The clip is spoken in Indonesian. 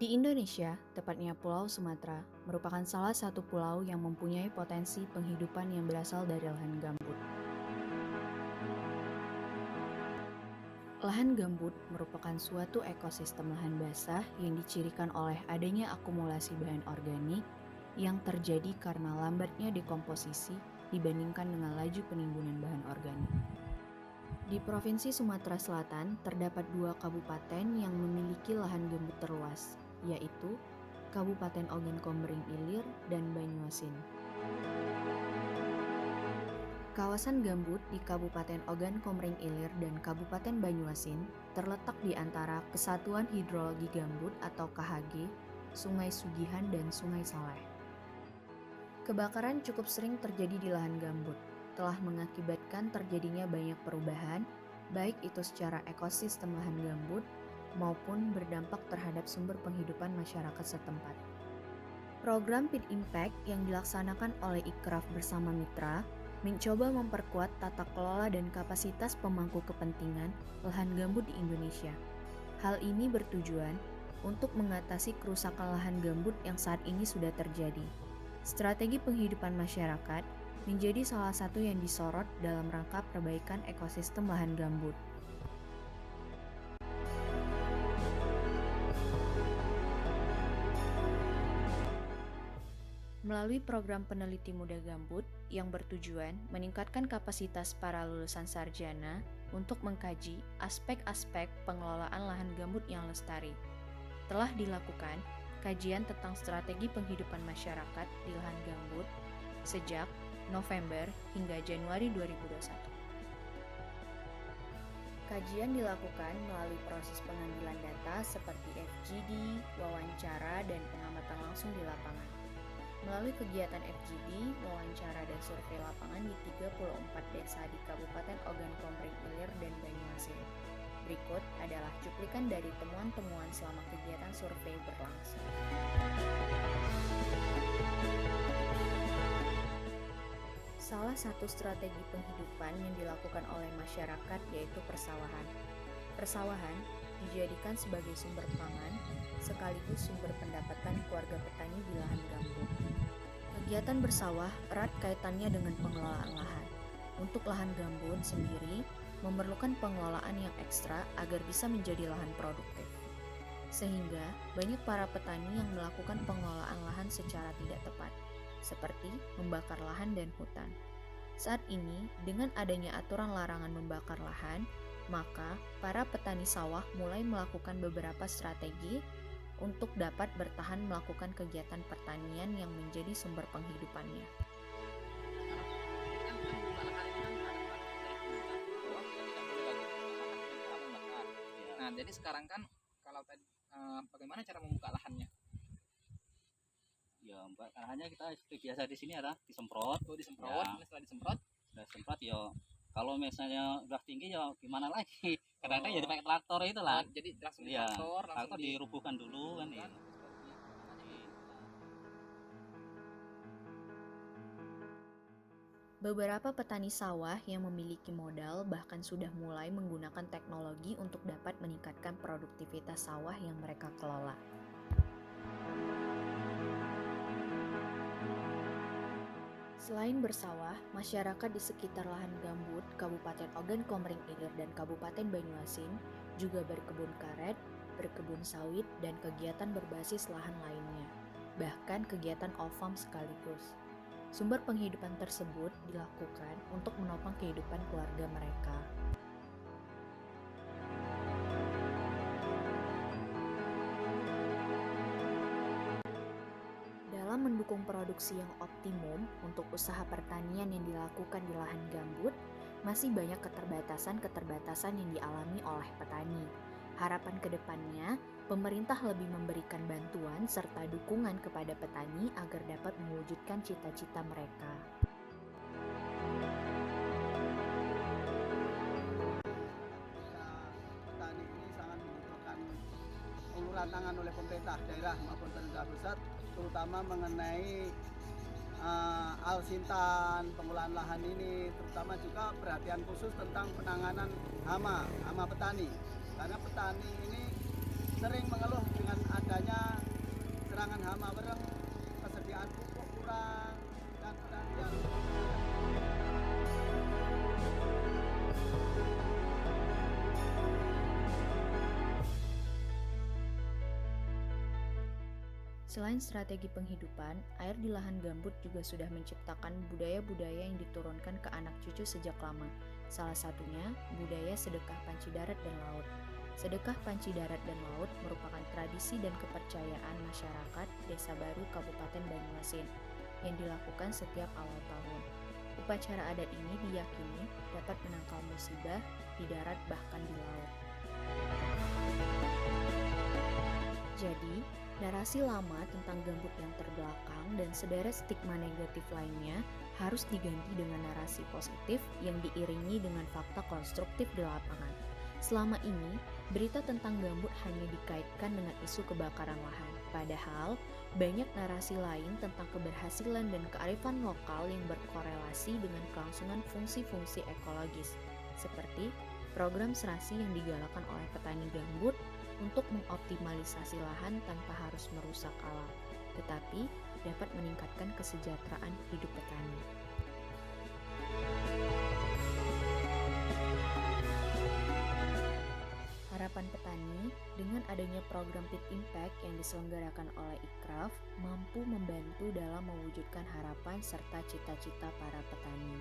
Di Indonesia, tepatnya Pulau Sumatera, merupakan salah satu pulau yang mempunyai potensi penghidupan yang berasal dari lahan gambut. Lahan gambut merupakan suatu ekosistem lahan basah yang dicirikan oleh adanya akumulasi bahan organik yang terjadi karena lambatnya dekomposisi dibandingkan dengan laju penimbunan bahan organik. Di Provinsi Sumatera Selatan terdapat dua kabupaten yang memiliki lahan gambut terluas, yaitu Kabupaten Ogan Komering Ilir dan Banyuasin. Kawasan gambut di Kabupaten Ogan Komering Ilir dan Kabupaten Banyuasin terletak di antara Kesatuan Hidrologi Gambut atau KHG, Sungai Sugihan dan Sungai Saleh. Kebakaran cukup sering terjadi di lahan gambut, telah mengakibatkan terjadinya banyak perubahan, baik itu secara ekosistem lahan gambut maupun berdampak terhadap sumber penghidupan masyarakat setempat. Program PIT Impact yang dilaksanakan oleh Ikraf bersama mitra mencoba memperkuat tata kelola dan kapasitas pemangku kepentingan lahan gambut di Indonesia. Hal ini bertujuan untuk mengatasi kerusakan lahan gambut yang saat ini sudah terjadi. Strategi penghidupan masyarakat menjadi salah satu yang disorot dalam rangka perbaikan ekosistem lahan gambut. Melalui program peneliti muda gambut yang bertujuan meningkatkan kapasitas para lulusan sarjana untuk mengkaji aspek-aspek pengelolaan lahan gambut yang lestari. Telah dilakukan kajian tentang strategi penghidupan masyarakat di lahan gambut sejak November hingga Januari 2021. Kajian dilakukan melalui proses pengambilan data seperti FGD, wawancara, dan pengamatan langsung di lapangan. Melalui kegiatan FGD, wawancara dan survei lapangan di 34 desa di Kabupaten Ogan Komering Ilir dan Banyuasin. Berikut adalah cuplikan dari temuan-temuan selama kegiatan survei berlangsung. Salah satu strategi penghidupan yang dilakukan oleh masyarakat yaitu persawahan. Persawahan dijadikan sebagai sumber pangan sekaligus sumber pendapatan keluarga petani di lahan gambut. Kegiatan bersawah erat kaitannya dengan pengelolaan lahan. Untuk lahan gambut sendiri memerlukan pengelolaan yang ekstra agar bisa menjadi lahan produktif. Sehingga banyak para petani yang melakukan pengelolaan lahan secara tidak tepat, seperti membakar lahan dan hutan. Saat ini, dengan adanya aturan larangan membakar lahan, maka para petani sawah mulai melakukan beberapa strategi untuk dapat bertahan melakukan kegiatan pertanian yang menjadi sumber penghidupannya. Nah, jadi sekarang kan kalau tadi bagaimana cara membuka lahannya? Ya, mbak, lahannya kita seperti biasa di sini ada disemprot. Oh, disemprot. Ya. Setelah disemprot, Udah semprot ya. Kalau misalnya udah tinggi ya gimana lagi? Kadang-kadang jadi pakai traktor itulah. jadi langsung Iya, traktor, traktor dirubuhkan dulu kan ya. Beberapa petani sawah yang memiliki modal bahkan sudah mulai menggunakan teknologi untuk dapat meningkatkan produktivitas sawah yang mereka kelola. Selain bersawah, masyarakat di sekitar lahan gambut Kabupaten Ogan Komering Ilir dan Kabupaten Banyuasin juga berkebun karet, berkebun sawit, dan kegiatan berbasis lahan lainnya, bahkan kegiatan off-farm sekaligus. Sumber penghidupan tersebut dilakukan untuk menopang kehidupan keluarga mereka. Dalam mendukung produksi yang optimum untuk usaha pertanian yang dilakukan di lahan gambut, masih banyak keterbatasan-keterbatasan yang dialami oleh petani. Harapan kedepannya, pemerintah lebih memberikan bantuan serta dukungan kepada petani agar dapat mewujudkan cita-cita mereka. Petani ini sangat membutuhkan uluran tangan oleh pemerintah daerah maupun pemerintah pusat, terutama mengenai alsintan, pengolahan lahan ini, terutama juga perhatian khusus tentang penanganan hama petani. Karena petani ini sering mengeluh dengan ada harganya serangan hama bareng, kesediaan pupuk kurang, dan yang Selain strategi penghidupan, air di lahan gambut juga sudah menciptakan budaya-budaya yang diturunkan ke anak cucu sejak lama. Salah satunya budaya sedekah panci darat dan laut. Sedekah panci darat dan laut merupakan tradisi dan kepercayaan masyarakat Desa Baru Kabupaten Banyuasin yang dilakukan setiap awal tahun. Upacara adat ini diyakini dapat menangkal musibah di darat bahkan di laut. Jadi, narasi lama tentang gambut yang terbelakang dan sederet stigma negatif lainnya harus diganti dengan narasi positif yang diiringi dengan fakta konstruktif di lapangan. Selama ini, berita tentang gambut hanya dikaitkan dengan isu kebakaran lahan. Padahal, banyak narasi lain tentang keberhasilan dan kearifan lokal yang berkorelasi dengan kelangsungan fungsi-fungsi ekologis, seperti program serasi yang digalakan oleh petani gambut untuk mengoptimalisasi lahan tanpa harus merusak alam, tetapi dapat meningkatkan kesejahteraan hidup petani. Harapan petani dengan adanya program Pit Impact yang diselenggarakan oleh Ikraf mampu membantu dalam mewujudkan harapan serta cita-cita para petani.